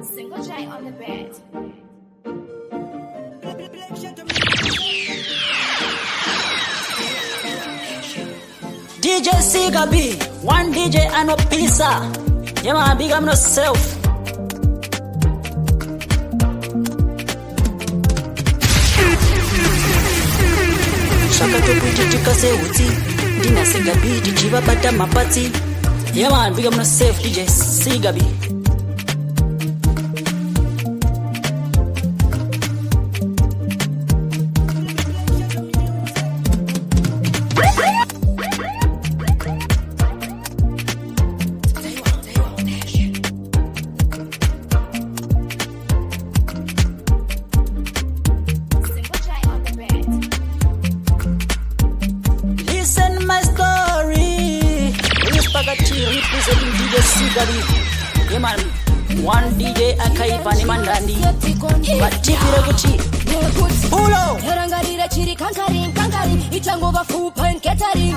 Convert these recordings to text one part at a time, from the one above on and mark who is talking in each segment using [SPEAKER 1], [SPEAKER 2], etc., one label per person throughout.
[SPEAKER 1] Single J on the bed.
[SPEAKER 2] DJ Sigabi, one DJ and a pizza. Yeah man, big up yourself. Shaka to put it kase uti. Dina Sigabi, DJ bata mapati. Yeah man, big up yourself, DJ Sigabi. Yeah man, one DJ akaipa ni mandandi batipire kuchi Ulo
[SPEAKER 3] Herangarira chiri kankarin Ichango vafupa and catering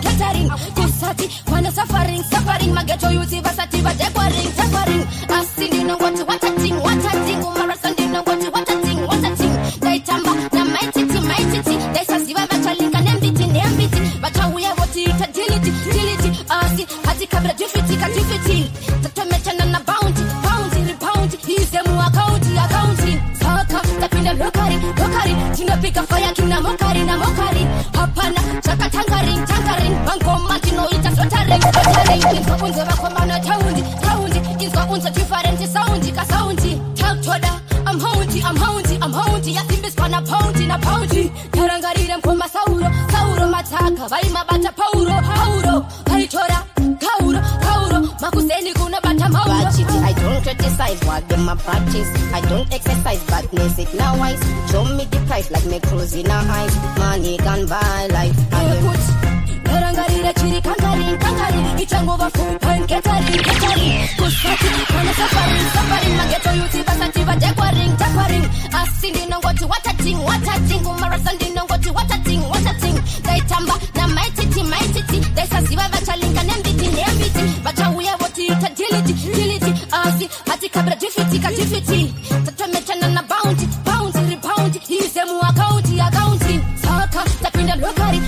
[SPEAKER 3] Kusati, wana suffering Mageto yuzi vasati va teparing Asindi no what a ting Umarasandi no what a ting They tamba, na maititi They sasiva machalinka nembiti Bacha uya wati agility Asi, hati kabra difiti Tatomechana na bounty Hizemu accounting Saka, tapinda lokari Tinapika fire kina mokari Hapana, chaka tangaring Bango matino ita slottering Inka unze wakomana taundi Inka unze different soundi Taktoda, I'm haunty Yatimbis pana pounty Tarangarira mkoma sauro mataka Vaima bata pauro Haitora, kauro Makuseni kuna bata mauro
[SPEAKER 4] I don't criticize what them a practice. I don't exercise badness, it now wise. Show me the price like me cruising a ice. Money can buy life.
[SPEAKER 3] Tarangarira chiri kankarin Ichango vafupa and catering Kusati, wana suffering Mageto yuzi vasati va teparing Asindi no what a ting Umarasandi no what a ting They tamba, na maititi They sasiva vachalinka nembiti Bacha uya wati agility Asi, hati kabra difiti Tatomechana na bounty Hizemu accounting Saka, tapinda lokari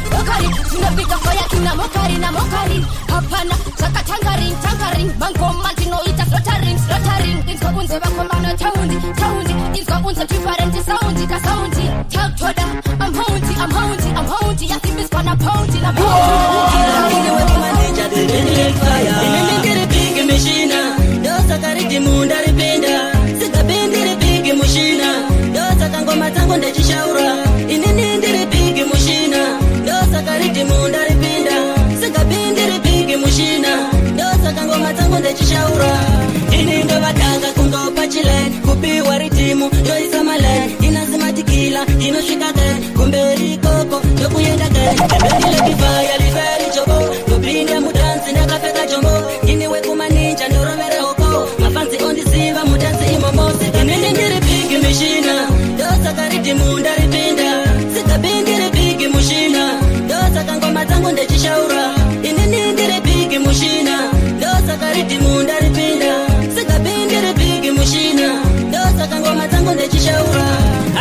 [SPEAKER 3] Tunapika fire kina mokari Hapana, chaka tangaring Bango matino ita slottering Inka unze wakomana taundi Inka unze different soundi Taktoda, I'm haunty Yatimbis pana pounty na
[SPEAKER 2] Dosa kariti munda ripenda Sika bindi ripigi mushina Dosa kangoma tango ndechishaura Inini ndiripigi mushina Dosa kariti munda ripenda Sika bindi ripigi mushina Dosa kangoma tango ndechishaura Ini ndo batanga kungopa chilen Kupiwa ritimu, joisa malen Inazimatikila, inoshika ten Kumberi koko, jokuyenda ten Ebendile kifaya, liferi chobo Kupinda mudansi, nakafeka chombo Iniwe kumaninja, ndoromere hoko Mafansi ondi siva, mudansi imomose Inini ndiripigi mishina Dosa kariti munda ripinda Sika bindi ripigi mushina Dosa kangoma tangu ndechishaura Inini ndiripigi mushina Dosa kariti munda ripinda Sika bindi ripigi mushina Dosa kangoma tangu ndechishaura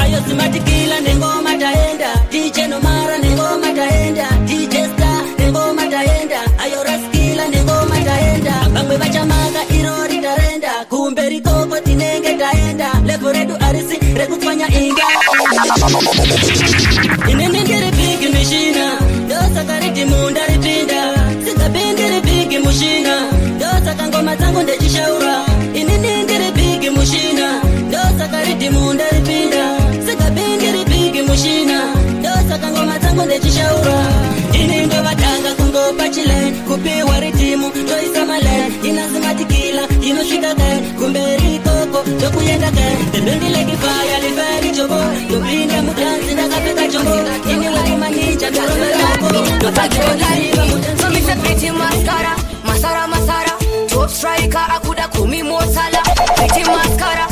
[SPEAKER 2] Ayo simatikila nengoma taenda DJ Nomara nengoma taenda DJ Star nengoma taenda Ayo raskila nengoma taenda Bangwe bachamaga irori tarenda Kumbe rikoko tinenge taenda Lepo redu arisi rekufanya inga Inini ndiripigi mishina Dosa kariti munda ripinda Sika bindi ripigi mushina Dosa kangoma tangu ndechishaura Inini ndiripigi mushina Dosa kariti munda ripinda Sika bindi ripigi mushina Dosa kangoma tangu ndechishaura Ini ndo batanga kungopa chilen Kupiwa ritimu, joisa malen Inazimatikila, inoshika ten Kumberi koko, jokuyenda ten Bendile kifaya, liferi chobo Tupinda mudansi, nakapeka chombo Ini wali manija, ndoromere hoko Notaki oliva, mudansi
[SPEAKER 3] So me say pretty mascara Top striker, akuda kumi mosala Pretty mascara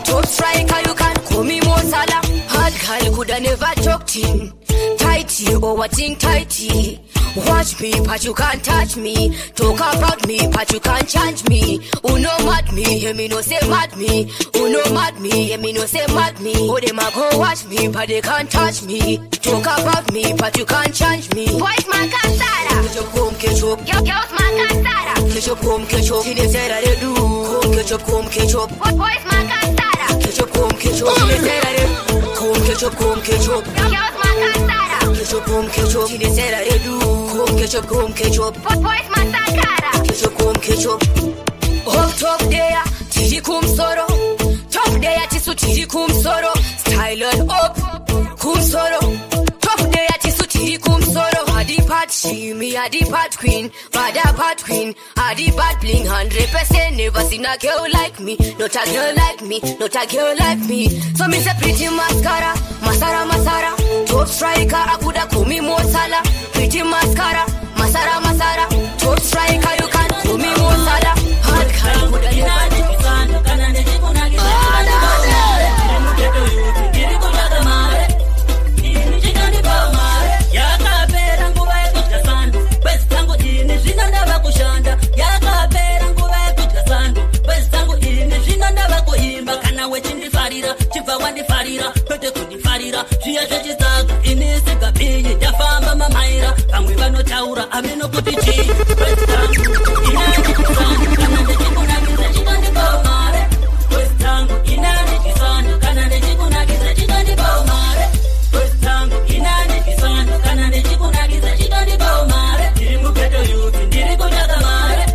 [SPEAKER 3] Top striker, you can kumi mosala Hard girl coulda never joke team Tighty, oh what think tighty Watch me, but you can't touch me. Talk about me, but you can't change me. Who no mad me, hear me no say mad me. Who no mad me, hear me no say mad me. Oh, them a go watch me, but they can't touch me. Talk about me, but you can't change me. Boys man cansada, ketchup come ketchup. Girls man cansada, ketchup come ketchup. See they say that they do. Come ketchup. Boys man cansada, ketchup come ketchup. See they say that they come ketchup. Girls man cansada, ketchup ketchup. See they say that they do. Come ketchup. Boys man sankara, ketchup. Up top there, tiri kum soro. Top there, tisu tiri kum soro. Style on up, kum soro. Top there, tisu tiri kum soro. Adi pat shimi, adi pat queen, bada pat queen, adi pat bling 100%. Never seen a girl like me, not a girl like me, not a girl like me. So me say pretty mascara, masara. Top striker, I coulda call me more sala. Pretty mascara, masara. Top striker, you can call me more sala. Hard kind, coulda you Chifa wandifarira, pete kundifarira. Zviya zvechisaga, ini sikapiyi. Yafamba mamaira, pamwe vanotaura, ameno kuti chii. West tangu, inani chisanda, kana ndichikunakisa chikandipawo mare. West tangu, inani chisanda, kana ndichikunakisa chikandipawo mare. West tangu, inani chisanda, kana ndichikunakisa chikandipawo mare. Ndiri mugeto youth, ndiri kutsvaka mare.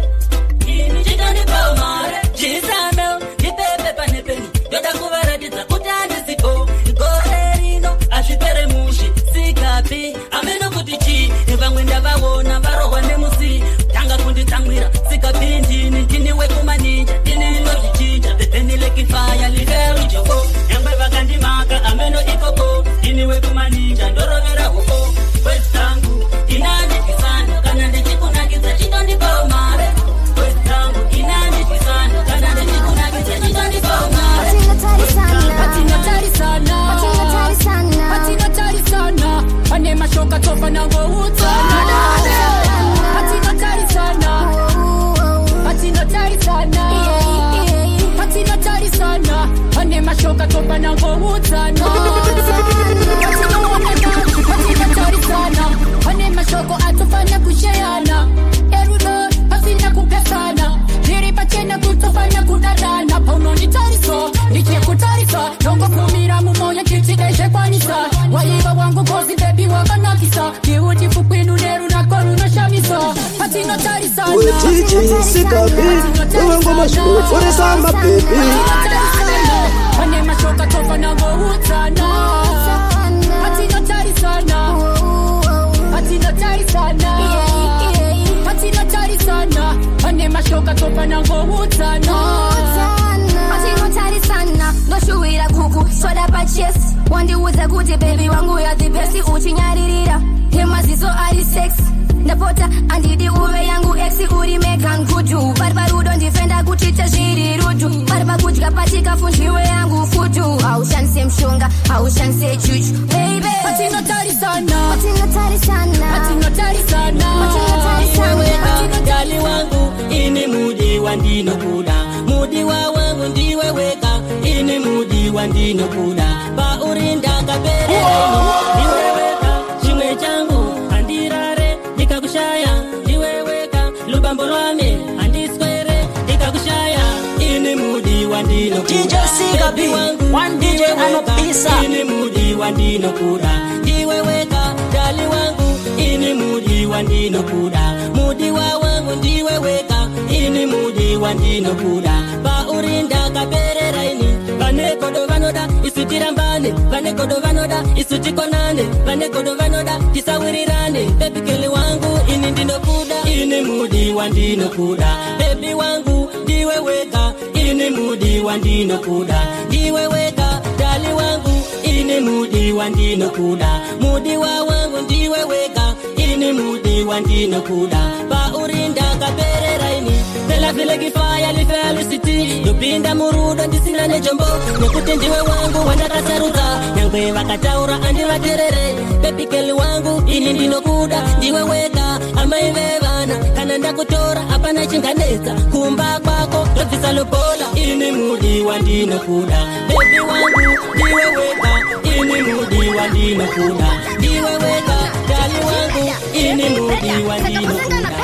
[SPEAKER 3] Ini chikandipawo mare. Chisano, ndipepe pane peni. Yoda kuvaratidza kuti andisipo gorerino azvipere mushi sikapi ameno kuti chii vamwe ndavaona varohwa nemusi tanga kunditsamwira sikapi ndini wekumaninja ndini inozvichinja bepenilekifaya liverijoko nyangwe vakandimaka ameno ikoko ndini wekumaninja ndorovera hoko westangu inani chisano kana ndichikunakidza chikandipawo mare westangu inani chisano kana ndichikunakidza chikandipawo mare Patina Pane mashoka tofa na ngoutana Patina tarisana Pane mashoka tofa na ngoutana Patina tarisana Pane mashoko atofanya kusheana Erudo pasina kupesana Niri pachena kutofanya kudadana Pauno ni tariso Nichie kutarisa Nongo kumira mumoya kichike kwanisa Waiva wangu kozi baby wakanakisa Kiuti kwinu neru na koru na shamisa Patina tarisana
[SPEAKER 1] Ule tiji sikapi Uwango mashu Ule samba baby
[SPEAKER 3] Pane mashoka tofa na ngoutana Patina tarisana Patina tarisana Pane mashoka tofa na ngoutana Patina tarisana Noshuira kuku Soda pa chest Wandiuza kuti baby wangu ya the best Uchinyaririra Hemazizo ari sex Ndapota andidi uve yangu exi uri meka nkuju Barbarudo ndifenda kuticha zhiri rudu Barba kudya patika funjiwe yangu fudu Haushanse mshonga, haushanse chuchu Baby Patina tarisana Dali wangu ini mudi wandino kuda Mudi wa wangu ndiwe weka Ini mudi wandino kuda Ba urinda kapere Niwe weka Shimwe changu Andirare Nikakushaya Niwe weka Lubambo rwame Andiskwere Nikakushaya Ini mudi wandino kuda
[SPEAKER 2] DJ Sikapi One DJ anopisa
[SPEAKER 3] Ini mudi wandino kuda Niwe weka Dali wangu Ini mudi wandino kuda Mudi wa wangu ndiwe weka Ini mudi wandino kuda Ba urinda kapere raini Vane kodo vanoda isutira mbane Vane kodo vanoda isutikonane Vane kodo vanoda tisawirirane Baby kele wangu ini ndino kuda Ini mudi wandino kuda Baby wangu ndiwe weka Ini mudi wandino kuda Ndiwe weka dali wangu Ini mudi wandino kuda Mudi wa wangu ndiwe weka Ini mudi wandino kuda Ba urinda kapere raini Bela vile kifaya li felicity
[SPEAKER 2] kupinda murudo ndisina nejombo nekuti ndiwe wangu wandakasarudza nyangwe vakataura andivaterere baby girl wangu ini ndinokuda ndiwe wega amai vevana kana ndakutora hapana chinganetsa kumba kwako tobvisa lobola ini mudiwa ndinokuda baby wangu ndiwe wega ini mudiwa ndinokuda ndiwe wega dali wangu ini mudiwa ndinokuda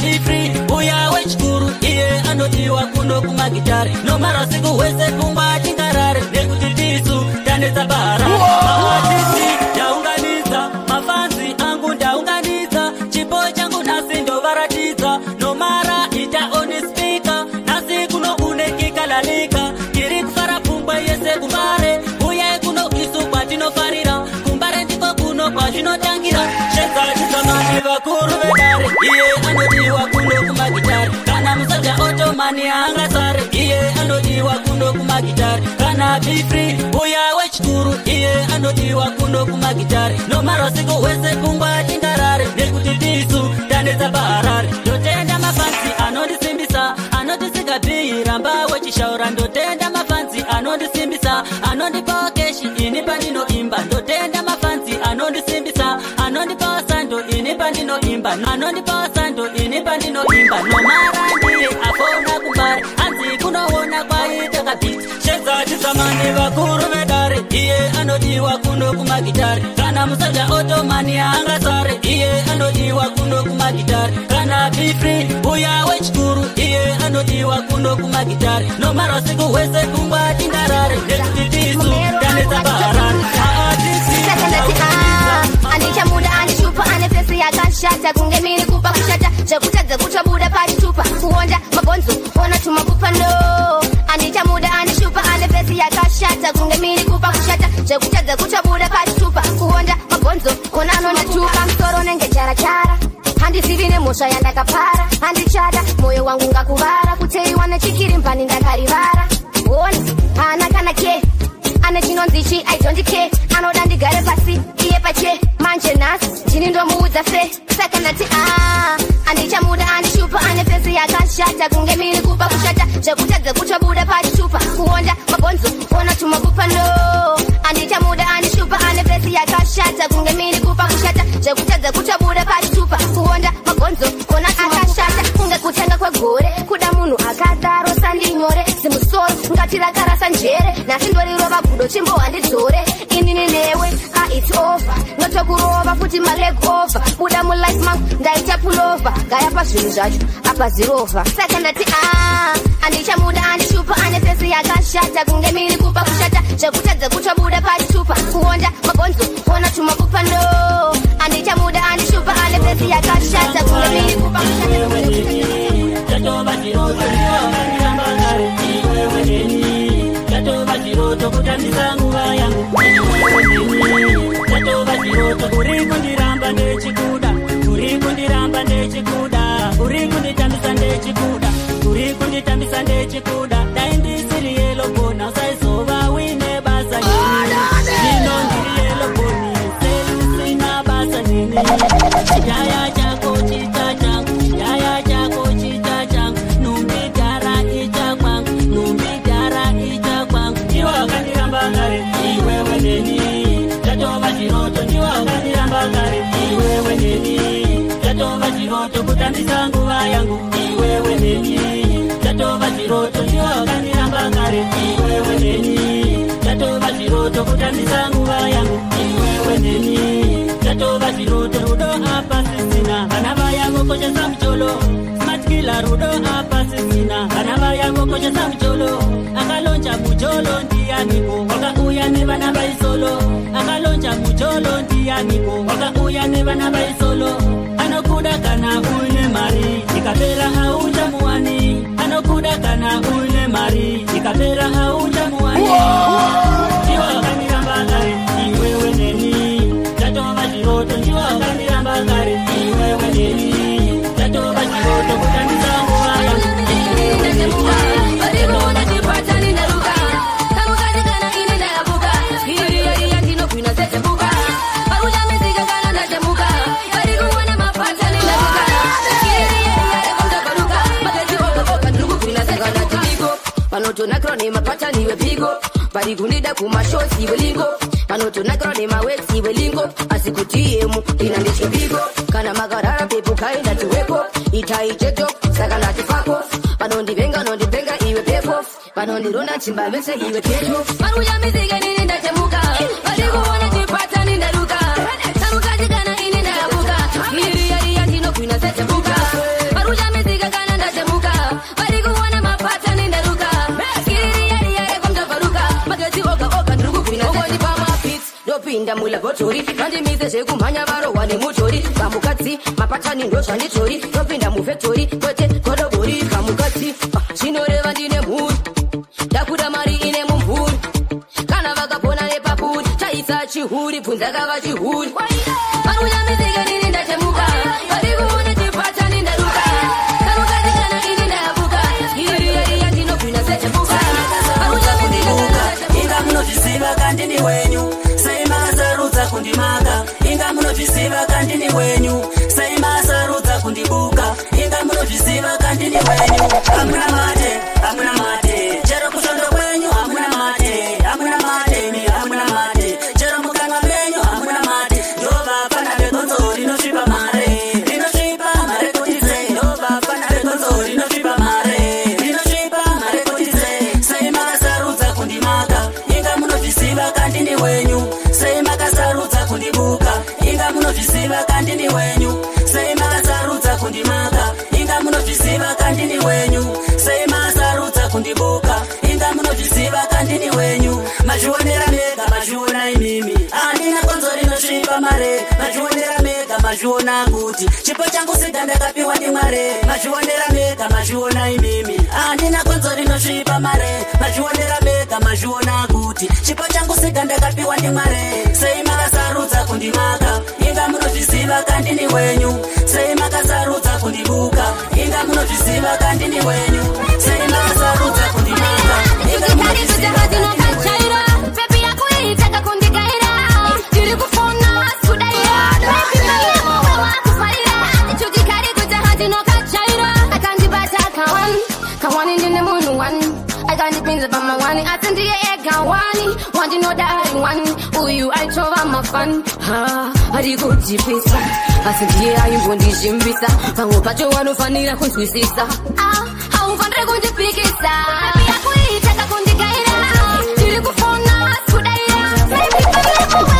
[SPEAKER 2] Be free, uya wechkuru, iye anodiwa kuno kumagitari. No mara siku wese kumba chingarare, nekutitisu, taneza bara. Mahatisi, daunganiza, mafansi angu daunganiza. Chipo changu nasi ndo varatiza. No mara ita oni speaker, nasi kuno unekika lalika. Kiri kufara pumba yese kumare, uya kuno isu kwa jino farira. Kumbare ndiko kuno kwa jino tangira. Sheza jitamani vakuru vedare, iye anodiwa kuno kumagitari. Kana musaja otomani angasare, iye anodiwa kuno kumagitari. Kana be free, uya wechkuru, iye anodiwa kuno kumagitari. No mara siku wese kumba chingarare, nekutitisu, taneza barare. Dotenda mafansi anodisimbisa, anodisika bii ramba wechishaura. Dotenda mafansi anodisimbisa, anodipa keshi inipa nino imba. Dotenda mafansi anodisimbisa, anodipa sando inipa nino imba. Anodipa sando inipa nino imba. No mara ndiye afona kumbare, anzi kunoona kwa itaka beat. Sheza chisamani vakuru vedare, iye anodiwa kuno kumagitari. Kana musaja otomani angasare, iye anodiwa kuno kumagitari. Kana be free, uya wechkuru, iye anodiwa kuno kumagitari. No mara siku wese kumba chingarare, nekutitisu, taneza barare.
[SPEAKER 3] Anicha muda anishupa anefesi ya kashata kungemini kupa kushata chakutaza kuchabuda pachitupa kuonja mabonzo ona tumakupa no. Anicha muda anishupa anefesi ya kashata kungemini kupa kushata chakutaza kuchabuda pachitupa kuonja mabonzo ona nona tupa msoro nenge chara chara. Handi sivine mosha yanda kapara handi chada moyo wangu ngakuvara kuteiwa na chikiri mpani ndakarivara. Ona ana kana ke ane chinonzichi aitonjike anoda ndigare pasi iye pache manje nasi chini ndo muudza fe saka ndati andicha muda andishupa ane fesi yakashata kunge miri kupa kushata chekutadza kuchabuda pachichupa kuonja mabonzo ona tumakupa no. Andicha muda andishupa ane fesi yakashata kunge miri kupa kushata chekutadza kuchabuda pachichupa kuonja mabonzo ona akashata kunge kutenga kwegore kuda munhu akadaro sandinyore zimusoro ngatirakara njere nasindoriroba budo chimbo handidzore inini newe it's over notokurova futi maleg over buda mulife mangu ndaita pulova gaya pazvinhu zvacho apa zirova saka ndati andicha muda andishupa ane fesi yakashata kunge miri kupa kushata chekutadza kuchabuda pachitupa kuonja mabonzo ona tumakupa no. Andicha muda andishupa ane fesi yakashata kunge miri kupa kushata Tatova chiroto kutandisa nguva yangu. Tatova chiroto kuri kundiramba nechi
[SPEAKER 2] kunditambisa ndechikuda dai ndisiri yelobona usaizova uine basa nini zvino ndiri yeloboni sei usina basa nini chaya chako chita changu chaya chako chita changu numbidhara icha kwangu numbidhara icha kwangu ndiwo wakandiramba kare iwewe neni chatova chiroto ndiwo wakandiramba kare iwewe neni chatova chiroto kutambisa nguva yangu iwewe neni chatova chiroto ndiwo wakandiramba kare iwewe neni chatova chiroto kutambisa nguva yangu iwewe neni chatova chiroto rudo apa sisina vana vayangu kochesa mucholo smatkila rudo apa sisina vana vayangu kochesa mucholo akalonja mucholo ndianiko wakauya nevana vaisolo akalonja mucholo ndianiko wakauya nevana vaisolo anokuda kana uine mari ikapera hauchamuwani anokuda kana uine mari ikapera hauchamuwani ndiwo wakandiramba kare iwewe neni chatova chiroto ndiwo wakandiramba kare iwewe neni chatova chiroto kutambisa nguva yangu
[SPEAKER 5] Panotonakro ne mapata niwe pigo parikunida kumashosi welingo panotonakro ne mawexi welingo asikutiemu ina ndichipigo kana magarara pepo kaenda tuweko itaicheto saka natifako panondivenga nondivenga iwe pepo panondirona chimba vese iwe peto paruja mizige nini ndachemuka parikuona chipata nindaruka samukachikana ini ndayabuka miriyariya ndino kuina sechemuka paruja mizige kana ndachemuka parikuona mapata nindaruka ndopinda mulabotori vandimize zvekumhanya varohwa nemutori kamukadzi mapatani ndozvanditori ndopinda mufektori kwete kodobori kamukadzi zvinoreva ndine mhuri ndakuda mari ine mumvuri kana vakapona nepapuri taisa chihuri bvunzakava chihuri varunyamizike nini ndachemuka varikuone chipatani ndaruka kamukadzi kana ini ndayabuka iriyaiya ndinogwina sechemuka
[SPEAKER 2] inga munozvisiva kandini wenyu saimasarudza kundimaka inga munozvisiva kandini wenyu saimasarudza kundibuka inga munozvisiva kandini wenyu hamuna mate chero kushondo kwenyu hamuna mate ni hamuna mate chero mukanga menyu hamuna mate ndova pana vekonzo rinosvipa mare kutize ndova pana vekonzo rinosvipa mare kutize saimasarudza kundimaka inga munozvisiva kandini wenyu saimakasarudza kundibuka inga munozvisiva kandini wenyu saimakasarudza kundimaka inga munozvisiva kandini wenyu saimasarudza kundibuka inga munozvisiva kandini wenyu mazvionera mega mazviona imimi handina konzo rinosvipa mare mazvionera mega mazviona kuti chipo changu siga ndakapiwa ndimware mazvionera mega mazviona imimi handina konzo rinosvipa mare mazvionera mega mazviona kuti chipo changu siga ndakapiwa ndimware saimakasarudza kundimaka inga munozvisiva kandini wenyu saimakasarudza kundibuka inga munozvisiva kandini wenyu saimakasarudza kundimaka inga munozvisiva
[SPEAKER 5] uyu aichova mafani arikujipisa asi ndiye aimbondizvimbisa pamwe pacho wanofanira kunzwisisa haufanire kundipikisa yakuitaka kundigaira tiri kufona kudaira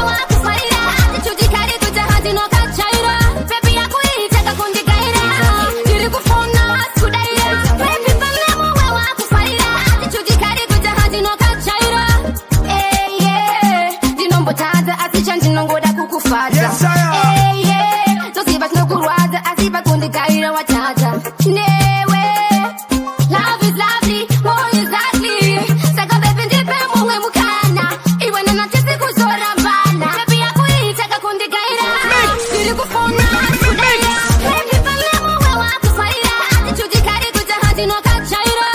[SPEAKER 5] wakufarira atichutikari kuti handinokachaira pepi yakuitaka kundigaira tiri kufona kudaira wakufarira atichutikari kuti handinokachaira ndinombotadza asi chandinongoda kukufadza toziva tinokurwadza asi pakundigaira watadza newe love is lovely more exactly saka bebi ndipe mumwe mukana iwe nenatisi kuzorambana bebi yakuitaka kundigaira ndiri kufona kudaira bebi pamwe mumwe wakufarira atichutikari kuti handinokachaira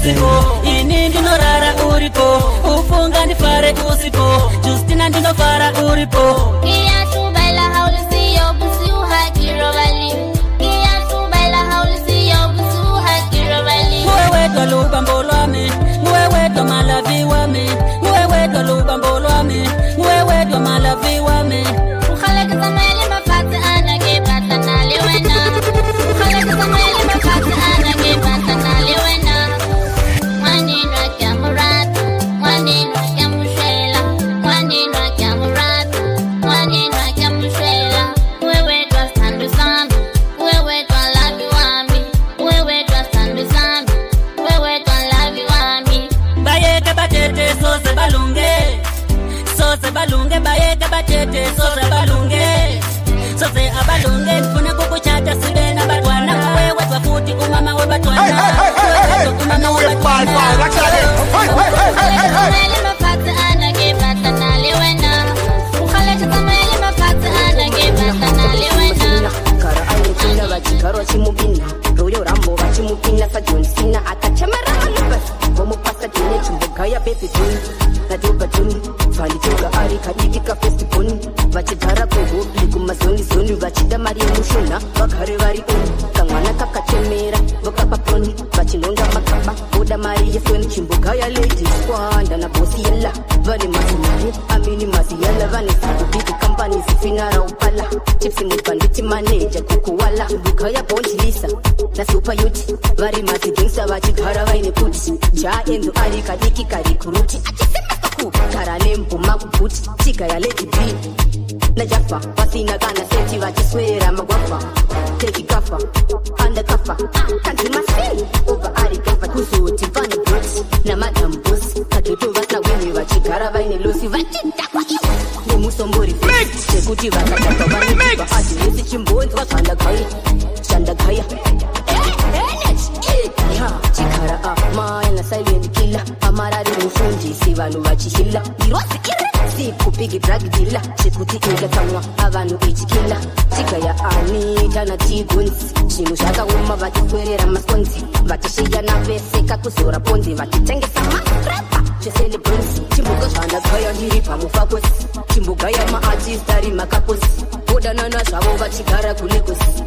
[SPEAKER 2] usipo, ini ndinorara uripo, ufunga ndifare usipo, Justina ndinofara uripo.
[SPEAKER 6] Kia tu baila haulisi yo busi uhakiro bali. Kia tu baila haulisi yo busi uhakiro bali.
[SPEAKER 2] Wewe twaluba mbolwami, wewe twa malavi wami, wewe twaluba mbolwami, wewe twa malavi wami.
[SPEAKER 6] Ukhaleka zamele mafati anake bata naliwena. Ukhaleka zamele mafati anake bata naliwena. Mwanino kya muratu, mwanino kya mushela, mwanino kya muratu, mwanino kya mushela. Wewe twa standu sami, wewe twa lavi wami, wewe twa standu sami, wewe twa lavi wami.
[SPEAKER 2] Bayeke batete sose balunge, sose balunge bayeke batete sose balunge, sose abalunge nifuna kukuchata sibe na batwana, wewe twa futi umama we batwana, wewe twa umama we batwana.
[SPEAKER 6] Zamele mafati anake bata naliwena. Ukhaleka zamele mafati anake bata naliwena.
[SPEAKER 5] Kara ayekina vachigaro chimubina royo rambo vachimupina sajonisina akachemera manubas vomupasa tine chimbogaya bebidun nadobadun fanitoga ari kadikika festibun vachigara kuhubli kumazonizoni vachida mari yemushona vagare vari un kamwana kakachemera vokapapon vachinonga makaba oda mari yefweni chimbogaya ladies kwanda na bosi yella vane mazimari amini maziyella vane sikubiki kampani zifinara upala chipsi mubanditi manager kukuwala chimbogaya bonjilisa na super youth vari mazigengsa vachigara vaine kuti jaenzo ari kadiki kari kuruti achisema kaku karane mbuma kubuti chika ya lady B na jafa wasina kana seti vachiswera magwafa teki kafa undercover kanti masini over ari kafa kuzoti vane boss na madam boss katoto vasa wini vachigara vaine losi vachidakwa nemusombori sekuti vakataka vanikiva adilesi chimbonzwa shandagaya chikara amaya na silent killer amarari mufundisi vanhu vachihila irosi ire sikupigi drug dealer chekuti ingatamwa avanhu ichikila chikaya anita na tigunzi zvinhu zvakaoma vachikwerera masponzi vachishiya naveseka kuzora ponzi vachitengesa maskrapa cheselebrons chimboga zvandagaya ndiri pamufakosi chimbogaya maartist ari makaposi odanana zvavo vachigara kulegosi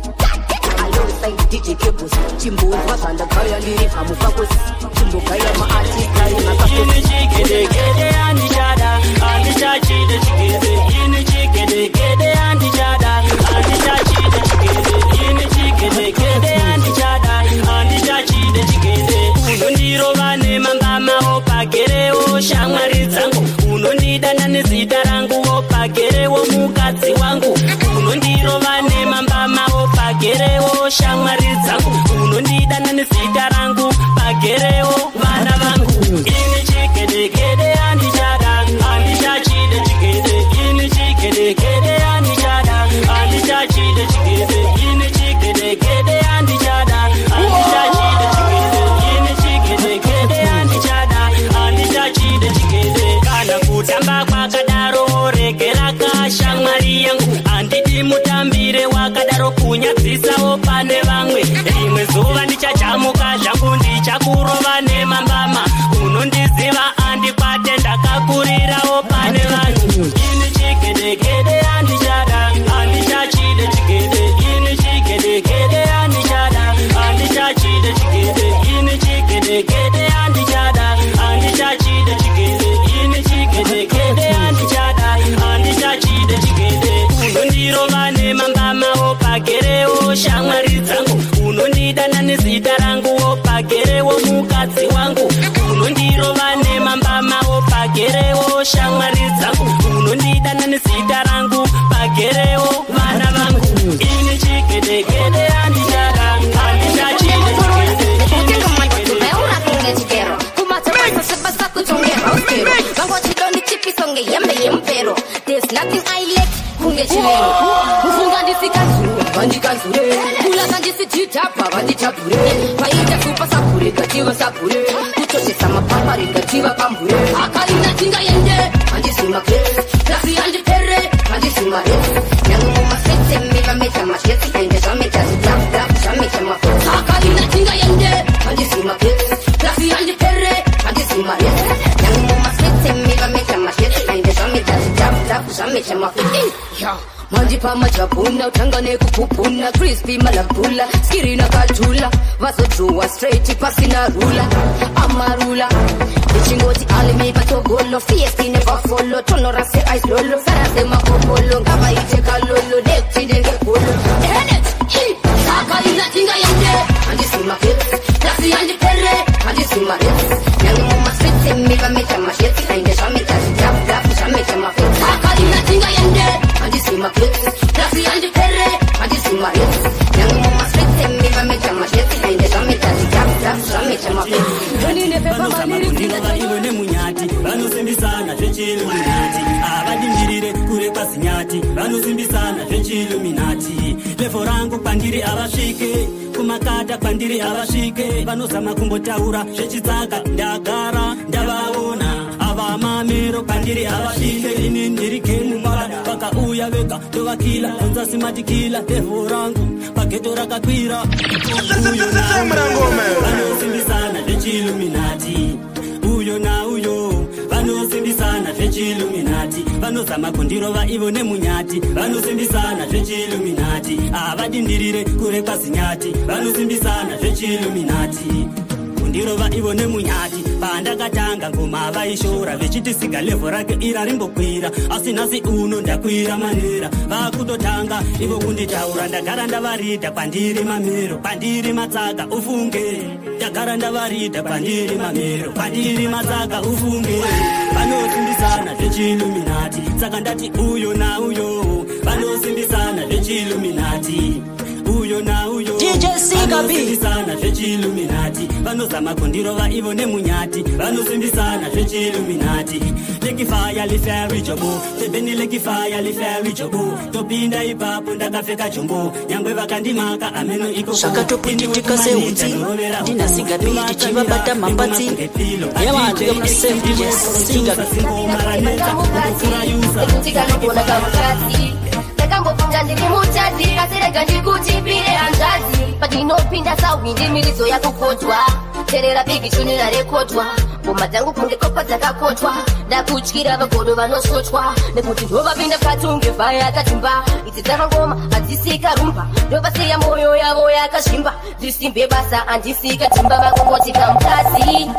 [SPEAKER 5] alongside DJ Cables chimbonzwa zvandagaya ndiri pamufakosi chimbogaya maartist ari makaposi
[SPEAKER 2] Chikede andishada andishachide chikede ini chikede andishada andishachide chikede ini chikede andishada andishachide chikede unondirova nemambama opagerewo shamwari dzangu unondidana nezita rangu opagerewo mukadzi wangu unondirova nemambama opagerewo shamwari dzangu unondidana nezita rangu pagerewo vana vangu ini chikede andishada andishachide chikede ini chikede andishada andishachide chikede ini chikede andishada andishachide chikede ini chikede andishada andishachide chikede kana kutamba kwakadaro regera kashamwari yangu andidi mutambire wakadaro kunyadzisawo pane vamwe rimwe zuva ndichajamuka zvangu ndichakurova nemambama unondiziva andikwate ndakakurirawo pane vanhu ini chikede andishada andishachide chikede ini chikede andishada andishachide chikede ini chikede andishada andishachide chikede ini chikede andishada andishachide chikede unondirova nemambama opagerewo shamwari dzangu unondidana nezita rangu opagerewo mukadzi wangu unondirova nemambama opagerewo shamwari dzangu unondidana nezita rangu pagerewo vana vangu ini chikede andishada andishachide
[SPEAKER 5] There's nothing I lack, kunge chilero. Mufunga ndisikazure, vandikanzure. Kula kandisititapa, vandichapure. Paita supa sapure, gativa sapure. Kutoshesa mapapari, gativa pambure. Akarina tinga yende, vandisima kres. Lafi andipere, vandisima res. Nyangu masete, miva mecha mashesi. Ende shamecha zidap, shamecha mafes. Akarina tinga yende, vandisima kres. Lafi andipere. pepa machapuna utangane kupupuna crispy malapula skiri na katula vazojuwa straight pasina rula amarula ichingoti alimi patogolo fiesti never follow tolerance ice lolo sarase makopolo ngaba iteka lolo neptide ngekolo saka inatinga yende andisima kids kasi andi perre andisima hits yangu mama spitze miva mecha masheti kainde shameta jap shameta mafi saka inatinga yende andisima kids kasi andi perre andisima hits yangu mama spitze miva mecha masheti kainde shameta jap shameta mafi nini pepa maliri
[SPEAKER 2] ivo nemunyati vanosimbisana zvechiluminati avadindirire kure kwasinyati vanosimbisana zvechiluminati levo rangu kwandiri avasvike kumakata kwandiri avasvike vanozama kumbotaura zvechidzaka ndagara ndavaona ava mamero kwandiri avasvike ini ndiri gemu mwana vakauya vega ndovakila onzasimatikila levo rangu pageto rakakwira uyo vanosimbisana zvechiluminati uyo na uyo vanosimbisana zvechiluminati vanozama kundirova ivo nemunyati vanosimbisana zvechiluminati avadindirire kure kwasinyati vanosimbisana zvechiluminati kundirova ivo nemunyati pandakatanga ngoma vaishora vechitisiga levo rake ira rimbokwira asi nhasi uno ndakwira manera vakutotanga ivo kunditaura ndagara ndavarida kwandiri mamero kwandiri matsaka ufunge ndagara ndavarida kwandiri mamero kwandiri matsaka ufunge vanosimbisana zvechiluminati saka ndati uyo na uyo vanosimbisana zvechiluminati uyo na uyo vanosimbisana zvechiluminati vanozama kundirova ivo nemunyati vanosimbisana zvechiluminati lekifaya liferi jobo tebeni lekifaya liferi jobo topinda ipapo ndakapfeka jombo nyangwe vakandimaka ameno iko
[SPEAKER 7] zvakatoputika seunzi ndinasingapi tichivabata mambadzi yavandiga muna
[SPEAKER 3] ndakambofunga ndiri mutadzi kasirega ndikutipire hanzvadzi padinopinda sauindi miridzo yakukodzwa terera bigi chuni rarekotwa ngoma dzangu kunge kopa dzakakotwa ndakutyira vagodo vanosotwa nekuti ndovapinda katunge vaya akatimba idzi dzakangoma hadzisika rumba ndovasiya moyo yavo yakazvimba zvisimbe basa handisika timba vakungoti kamukadzi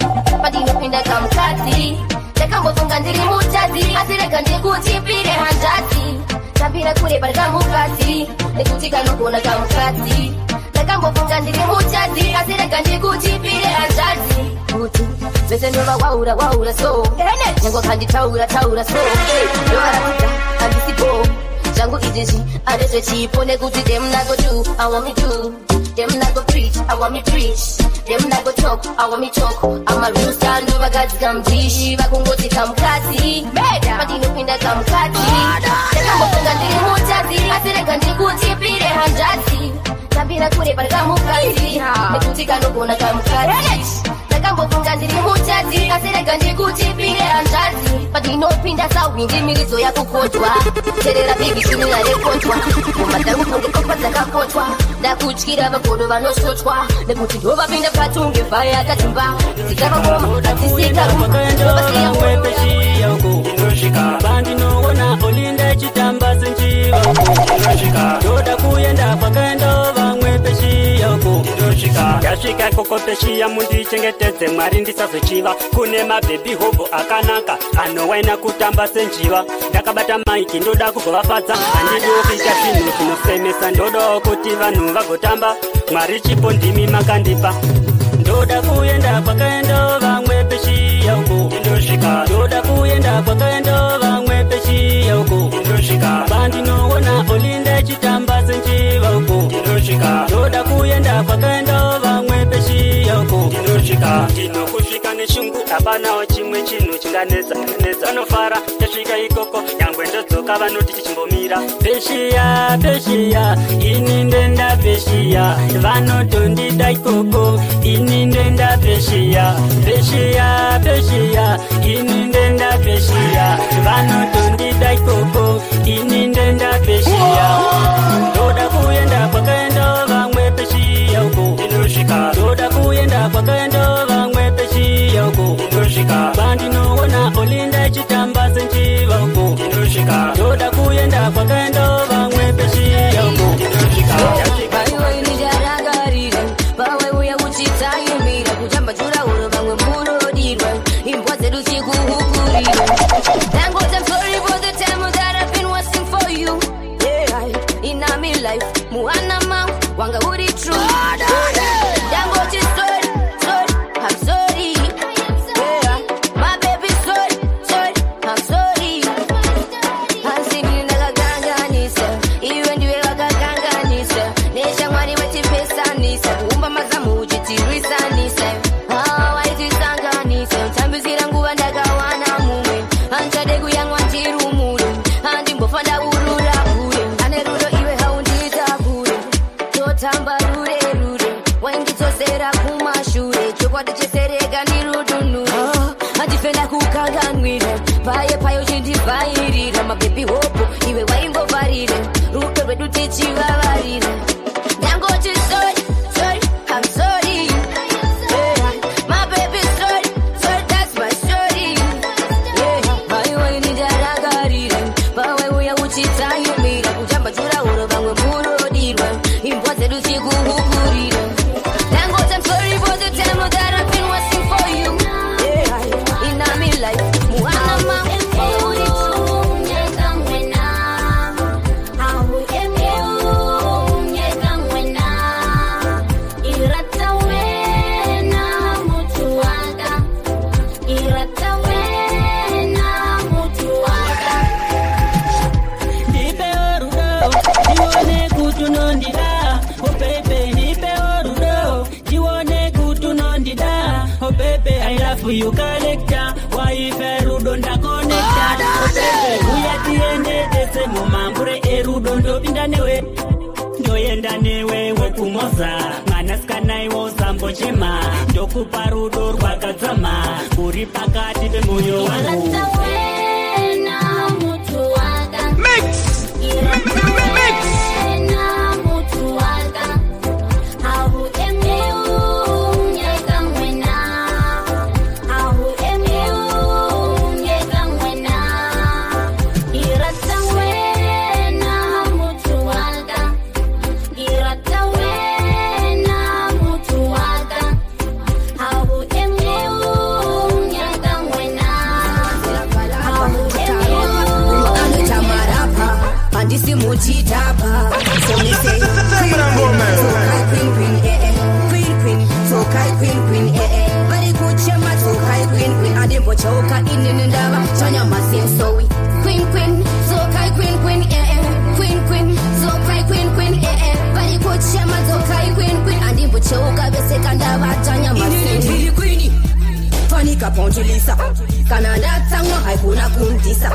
[SPEAKER 3] padinopinda kamukadzi ndakambofunga ndiri mutadzi asirega ndikutipire hanzvadzi tambira kure pari kamukadzi nekuti kanogona kamukadzi ndakambofunga ndiri mutadzi asirega ndikutipire hanzvadzi kuti zvese ndova waura so nyange kanditaura so ndovaratidza handisipo zvangu izvezvi andezvechipo nekuti them not go do I want me do them not go preach I want me preach them not go talk I want me talk I'm a real star ndovagadzika mdzishi vakungoti kamukadzi padinopinda kamukadzi ndakambofunga ndiri mutadzi asirega ndikutipire hanzvadzi tambira kure pari kamukadzi nekuti kanogona kamukadzi ndakambofunga ndiri mutadzi asirega ndikutipire hanzvadzi padinopinda sauindi miridzo yakukodzwa terera bigi chini rarekotwa ngoma dzangu kunge kopa dzakakotwa ndakutyira vagodo vanosotwa nekuti ndovapinda patunge vaya akatimba idzi dzakangoma hadzisika
[SPEAKER 2] rumba bandinoona olinda chitamba senjivako ndoda kuenda kwakaenda vamwe peshi yako yasvika koko peshi yamundichengetedze mwari ndisazochiva kune mabhebhi hobho akanaka anowaina kutamba senjiva ndakabata maiki ndoda kugovafadza handidi kuita zvinhu zvinofemesa ndodawo kuti vanhu vagotamba mwari chipo ndimi makandipa ndoda kuenda kwakaenda vamwe peshi yako ndoda kuenda kwakaenda vamwe peshi yako bandinoona olinda chitamba senjivako ndoda kuenda kwakaenda vamwe peshi yako ndinokusvika neshungu hapanawo chimwe chinhu chinganetsa vanofara tasvika ikoko nyangwe ndodzoka vanoti tichimbomira peshiya ini ndenda peshiya vanotondida ikoko ini ndenda peshiya ini ndenda peshiya vanotondida ikoko ini ndenda peshiya ndoda kuenda kwakaenda vamwe peshi yako ndoda kuenda kwakaenda vamwe peshi yako bandinoona olinda chitamba senjivako ndoda kuenda kwakaenda vamwe
[SPEAKER 5] wanga uri true. Dangote story, I'm sorry. Yeah, my baby story, I'm sorry. Hansini nagaganganisa, iwe ndiwe wagaganganisa. Nesha mwari wetipesanisa, kuumba mazamu uchitirisanisa. Waitisanganisa, tambizira nguva ndagawana mumwe. Anchade kuyangwa ntirumuru, andimbofanda urura kure. Ane rudo iwe haundita kure, totamba rure rure. Waingitosera kumashure, chokwadi chesereka ndirudunure. Andifenda kukanganwire, paye payo chindivhairira. Mabebi hopo, iwe waingovarire, rudo rwedu tichivavarire. Dangote story, I'm sorry. Yeah, my baby story, that's my story. Yeah, payo wainidarangarire, pawe uya uchitayumira. Kujamba jura uro vamwe murodirwa, imbwa dzedu chikuhukurira. Dangote, I'm sorry for the time that I've been waiting for you. Yeah, in my life, muana mama.
[SPEAKER 7] You connecta, wife rudo nda connecta. Uyatiende dese mumambure erudo ndo pinda newe. Ndoyenda newe wekumoza, mwanasikana iwo sambo chema. Ndokupa rudo rwakadzama, uri pakati pemoyo wangu.
[SPEAKER 5] Muchitapa, so me say queen, so kai queen, very good chema, so kai queen, I didn't put choka in the ndava, Chanya masin so we queen, so kai queen, queen, so kai queen, very good chema, so kai queen, I didn't put choka, the second ndava, Chanya masin queen, panika ponchilisa, Canada tango haikuna kuntisa.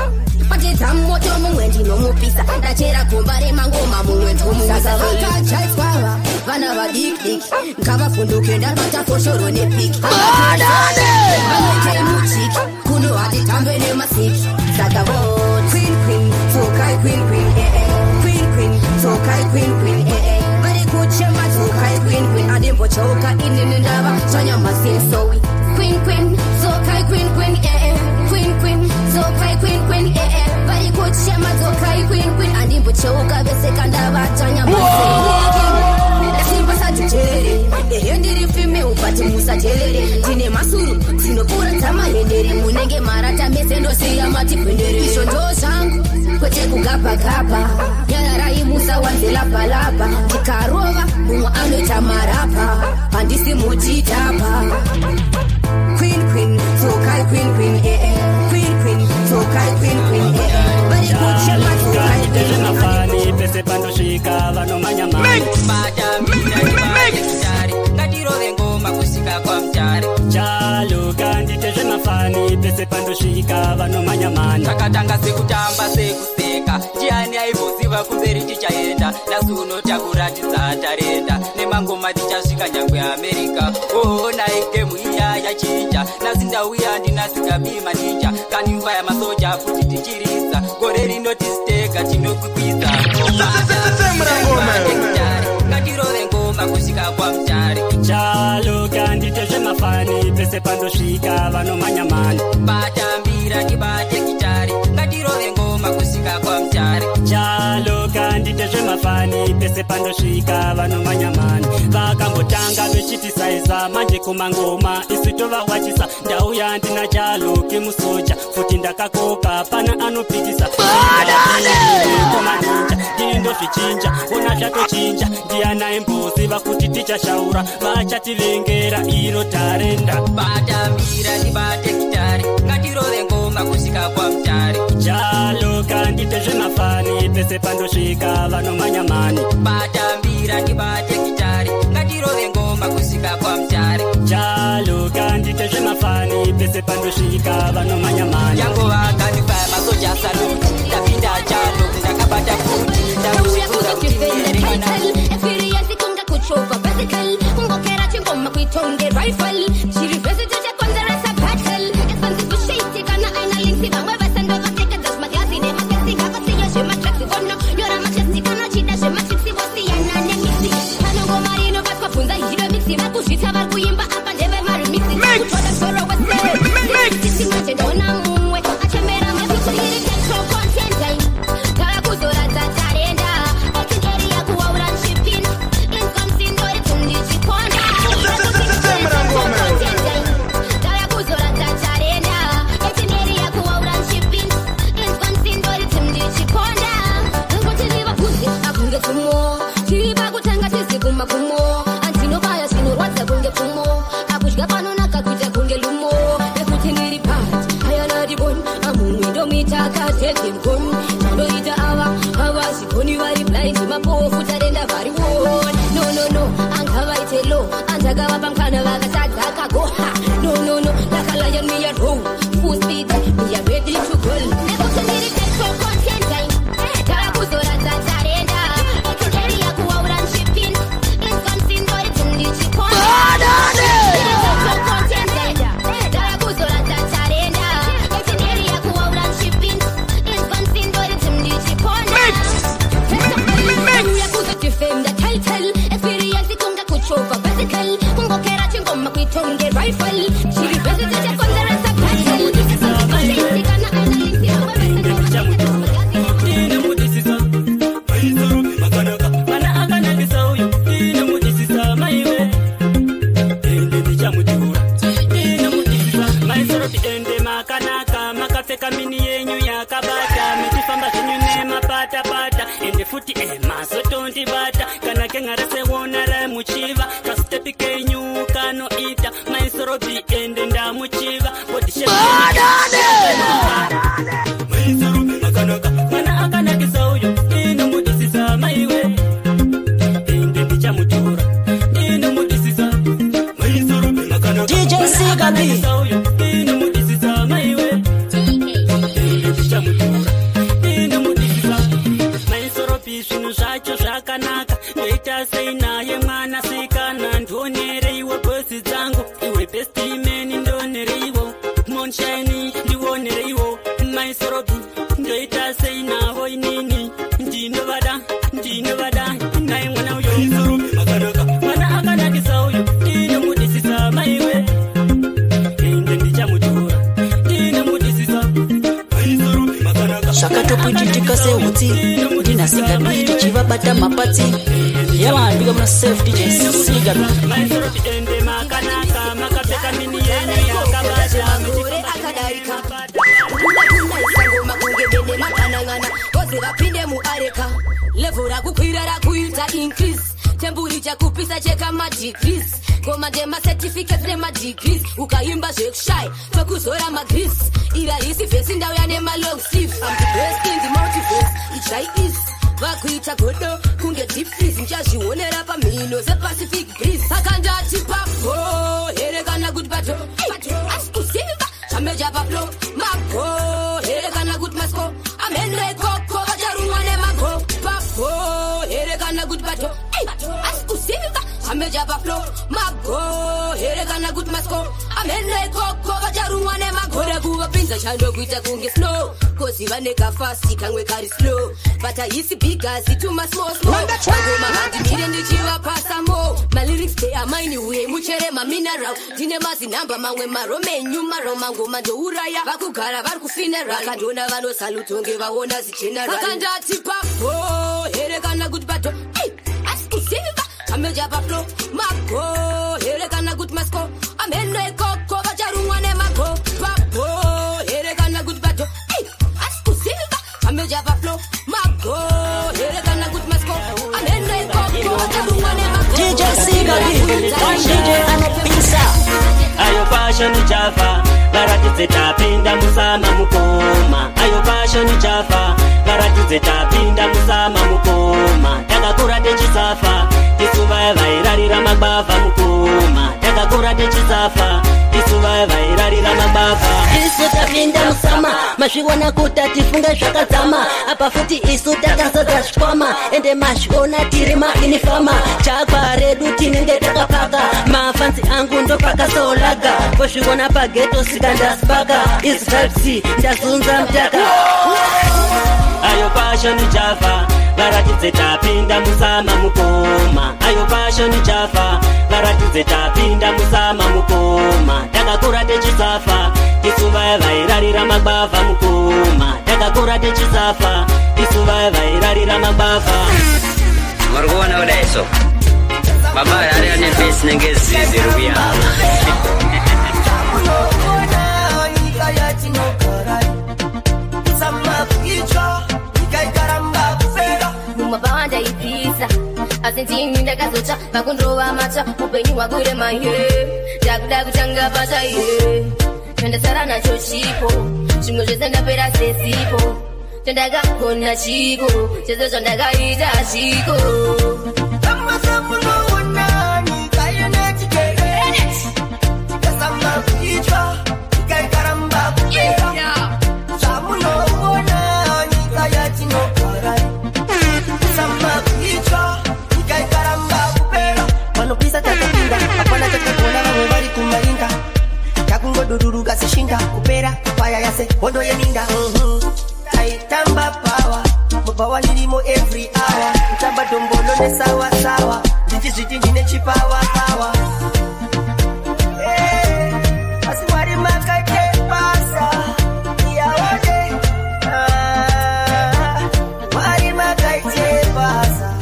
[SPEAKER 5] Pajeta moto mwendi no mupisa, ndachera kumbare mangoma mwendi mumusa. Vaka chaitwara, vana vadik, nkava funduke ndabata koshoro nepiki. Vanete muchiki, kuno hati tambele masiki. Saka vote, queen, so kai queen, queen, so kai queen, very good chema, so kai queen, adempo choka inini ndava, Chanya masin so we. Queen, so kai queen, queen, so kai queen, very good shema, so kai queen, and in Buchoka, the second of Tanya Masin. Simba Saturday, the Henry female, but Musa Jelly, Tine Masuru, Sinopura Tama, Henry Munenge Marata, Mesendo, Siamati, Penderation, Josang, Kapa Kapa, Yarai Musa, Wazela Palapa, Tikarova, Muano Tamarapa, and this Mujitapa. Queen, so kai queen, queen, so kai queen, very good shema, so kai queen. Pese pando shika vano manyama. Kadiro ngoma kusika kwa mtari. Chalo kandi teje mafani pese pando shika vano manyama. Takatanga sekutamba sekuseka. Jiani aivoziva kumberi tichaenda. Nasuno takuratidza tarenda. Nemangoma tichasvika nyangwe America. Oh na igemu iya yachinja. Nazinda uya ndinasika bima ninja. Kanimva ya masoja futi tichiriza. Gore rinotisteka tinokwikwidza. Ngatirove ngoma kusvika kwa mtari. Chalo kandi teje mafani pese pando svika vanomanyamani. Batambira tibate gitari. Ngatirove ngoma kusvika kwa mtari. Chalo kandi teje mafani pese pando
[SPEAKER 7] pandosvika vanomanyamani vakambotanga vechitisaisa manje kumangoma isu tovawachisa ndauya ndina chaloki musoja futi ndakakoka pana anopikisa komaninja ndindozvichinja ona zvatochinja ndianaimboziva kuti tichashaura vachativengera iro tarenda
[SPEAKER 8] batambira ndibate gitari ngatirove ngoma kusvika kwamutare
[SPEAKER 7] chaloka ndite zvemafani pese pandosvika vanomanyamani
[SPEAKER 8] batambira ndibate gitari ngatirove ngoma kusvika kwamutare
[SPEAKER 7] chaloka ndite zvemafani pese pandosvika vanomanyamani
[SPEAKER 8] yango vakanifaya masoja saluti ndapinda chalo ndakabata kuti ndakuzvivura
[SPEAKER 3] kungokera chingoma kuitonge rifle chirivhesiti chakonzeresa battle expensive shit kana aina links vamwe vasandovapfeka dzazvimaglazi nemakasi akasiya zvematracks vono yora machesti kana chida zvematricks vosiyana nemixi kana ngoma inobatwa bvunza hiro mixi vakuzvita vari kuimba apa ndeve marimixi kutoda soro wese manje ndona mumwe achemera mafiti iri central content time tava kuzoradza tarenda ekieri yakuwaura nshipin insconsindori tundichikonda tava kuzoradza tarenda ekieri yakuwaura nshipin insconsindori tundichikonda ngoti ndivabvunze akunge pfumo tiri pakutanga tizi kumagumo andinobaya zvinorwadza kunge pfumo akudya panonaka kuita kunge lumo nekuti ndiri pat ayanadibon amumwindomita katekemkon tandoita ava zvikoni vari blind mapofu tarenda vari won no angavaite lo andakava pamkana vakatadza akagoha no ndakalayan miya ro full speed miya ready to go nekuti ndiri central content time tava kuzoradza tarenda ekeri yakuwaura nshipin insconsindori tundichikonda kungokera chingoma kuitonge rifle chirivhesiti chakonzeresa
[SPEAKER 7] makapfeka mini yenyu yakabata mechifamba zvenyu nemapatapata ende futi mazotondibata kana kengaresewona ramuchiva kasitepi kenyu kanoita maisorobi ende ndamuchiva mana akanakisa uyo inomudisisa maiwe ende ndichamutura inomudisisa DJ Sigabi inomudisisa maiwe maisoropi zvinhu zvacho zvakanaka ndoita sei naye mwana sikana ndionereiwo bhosi dzangu iwe bestimeni ndionereiwo monshini ndionereiwo maisoropi ndoita sei navo inini ndinovada naye mwana uyo mwana akanakisa uyo inomudisisa maiwe ende ndichamutura
[SPEAKER 9] zvakatopitika sehutsi ndinhasigabi tichivabata mapatsi yavandika muna self dj sigabi
[SPEAKER 5] makore akadarika kudakunaisangoma kunge bende makanangana koze vapinde muareka levo rakukwira rakuita increase temburi chakupisa cheka madegrees ngoma ndemacertificates nemadegrees ukaimba zvekushai tokuzora magrees irahisi vhesi ndauya nemalong sleeves am the best in the multiverse ichai is vakuita godo kunge deep freeze muchazvionera pamhino sepacific breeze akandati papo here kana kuti pato asi kusimba chameja paplo mago here kana kuti masko amene koko vacharumwa nemago papo here kana kuti pato asi kusimba chameja paplo mago here kana kuti masko amene koko vacharumwa nemago rekuvapinza chando kuita kunge snow koziva nekafasti kamwe kari slow but aisi bigazi tuma small angoma handimire ndichivapasamo malyrics they are mine uye muchere mamineral ndine mazinhamba mamwe maromenyu maromangoma ndouraya vakugara vari kufinera kandona vanosalutonge vaona zichenara vakandati papo here kana kuti pato asi Ame jaba flow, Mako, here gonna good masko. Ame no koko, bajarungwane Mako. Papo, here gonna good bato. Asku silva, ame jaba flow, Mako, here gonna good masko. Ame no koko, bajarungwane Mako.
[SPEAKER 9] DJ Sigari, one DJ anopinsa.
[SPEAKER 7] Ayo passion Java, garati tapinda musama mukoma. Ayo passion Java, garati tapinda musama mukoma. Takakura techisafa, tisuvaiva irarira magbava mukoma. Takakura techisafa, tisuvaiva irarira magbava.
[SPEAKER 2] Isu tapinda musama, mashiwana kuta tifunga shakazama. Apa futi isu takasaza shkwama. Ende mashona tirima inifama. Chakwa redu tinenge takapaka. Mafansi angu ndo paka solaga. Poshiwana pageto sikanda spaka. Isu type C, ndazunza mtaka.
[SPEAKER 7] Ayo passion Java, garati tapinda musama mukoma. Ayo passion Java, garati tapinda musama mukoma. Takakura techisafa, tisuvaiva irarira magbava mukoma. Takakura techisafa, tisuvaiva irarira magbava.
[SPEAKER 8] Margona uleso. Baba yari ane face nengezi ziruya.
[SPEAKER 5] Mabanda ipisa asintini ndakazocha pakundrova macha upenyu wagure maye ndakuda kutanga pasha ye chandasara nacho chipo zvimwe zvese ndapera sesipo chandakagona chiko chese zvandakaita chiko
[SPEAKER 1] Dururuga sishinda kupera kupaya yase hondo yeninda Taitamba power Mubawa lirimo every hour Utamba dombolo ne sawa sawa Nditi ziti njine chipawa power Asiwari makaite pasa Iyawade Wari makaite pasa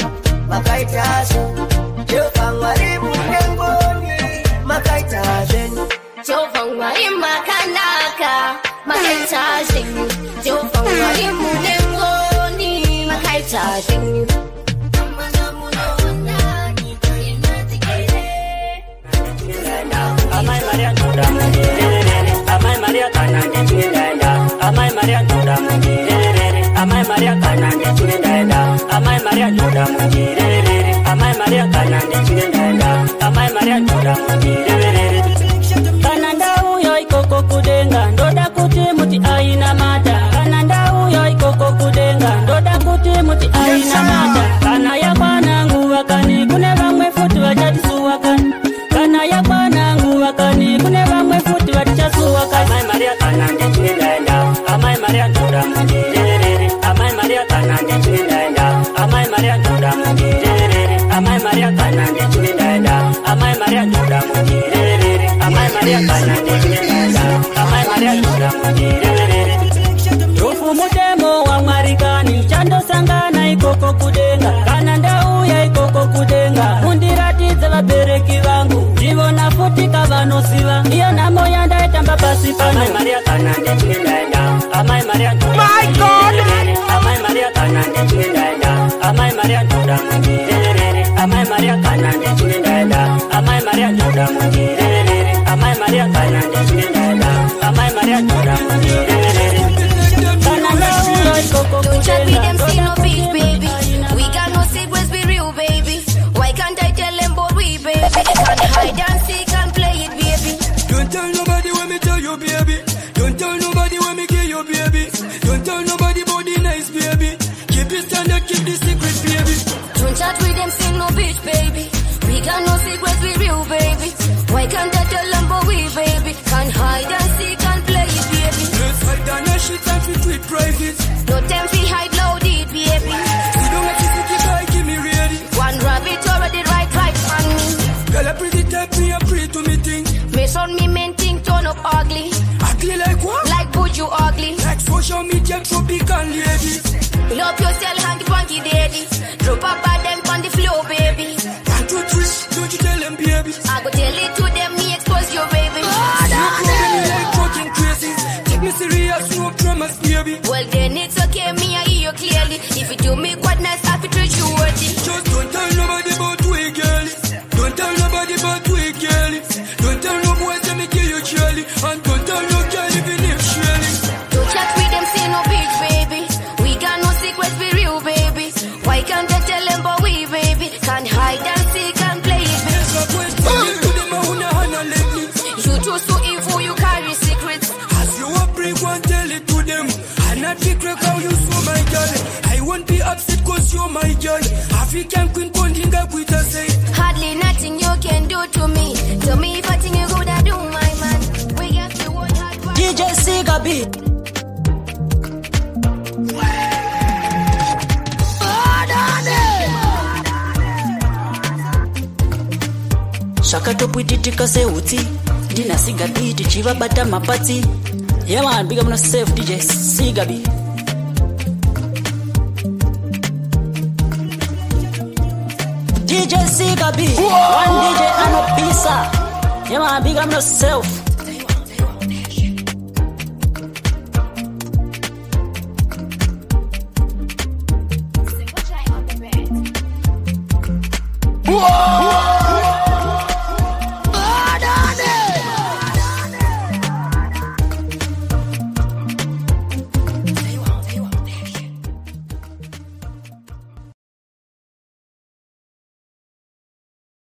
[SPEAKER 1] Makaite aso Jofangwari munengoni Makaite azeni
[SPEAKER 5] Jofangwari makanaka Makaita shinyu Jofangwari munengoni Makaita shinyu
[SPEAKER 7] Amai Maria Toda Mungirere, Amai Maria Kanande Chindenda, Amai Maria Toda Mungirere, Amai Maria Kanande Chindenda, Amai Maria Toda Mungirere, Amai Maria Kanande Chindenda, Amai Maria Toda Mungirere. Kananda uyo ikoko kudenga, ndoda kuti muti aina mata. Kananda uyo ikoko kudenga, ndoda kuti muti aina mata. Kana ya bana nguwa kani, kune vamwe futi vachatusuwa kani. Kana ya bana nguwa kani, kune vamwe futi vachatusuwa kani. Amai Maria Kanande Chindenda, Amai Maria Toda Mungirere, Amai Maria Kanande Chindenda, Amai Maria Toda Mungirere, Amai Maria Kanande Chindenda, Amai Maria Toda Mungirere, Amai Maria Kanande Chindenda, Amai Maria Toda Mungirere. Rufu mutemo wa Marikani, chando sangana ikoko kudenga. Kananda uya ikoko kudenga, undiratidza vabereki vangu. Ndivona futi kavanosiva, iyo namo yandaitamba pasi pano. Amai Maria Kanande Chindenda, Amai Maria Toda Mungirere, Amai Maria Kanande Chindenda, Amai Maria Toda Mungirere, Amai Maria Kanande Chindenda, Amai Maria Toda Mungirere, Amai Maria Kanande Chindenda, Amai Maria Toda Mungirere.
[SPEAKER 5] Don't chat with them, see no beef, baby. We got no secrets, be real, baby. Why can't I tell them about we, baby? Can't hide and seek and play it, baby.
[SPEAKER 10] Don't tell nobody when me tell you, baby. Don't tell nobody when me give you, baby. Don't tell nobody about the nice, baby. Keep it standard, keep the secret, baby.
[SPEAKER 5] Don't chat with them, see no bitch, baby. We got no secrets, be real, baby. Why can't I tell them about we, baby? Can't hide and seek and play it, baby.
[SPEAKER 10] Let's hide on a shit and fit with private.
[SPEAKER 5] No time fi hide loud it, baby.
[SPEAKER 10] We don't have to think if I give me ready.
[SPEAKER 5] One rabbit already right on me.
[SPEAKER 10] Girl, I pretty type me, I pray to me thing.
[SPEAKER 5] Me son me main thing turn up ugly.
[SPEAKER 10] Ugly like what?
[SPEAKER 5] Like buju ugly.
[SPEAKER 10] Like social media tropical ladies.
[SPEAKER 5] Love yourself hanky panky daddy. Drop up by them on the floor, baby.
[SPEAKER 10] 1, 2, 3. kick wreck how you so my girl. I won't be upset cause you're my girl. African queen bonding up with us, say.
[SPEAKER 3] Hardly nothing you can do to me. Tell me if I think you could do, my man. We got to work hard.
[SPEAKER 9] DJ Siga beat. Shakatopwitika se uti. Dina Siga beat. Chiva bata mapati. Yeah man, big up on yourself, DJ Siga beat. DJ Siga beat. One DJ and a pizza. Yeah man, big up on yourself.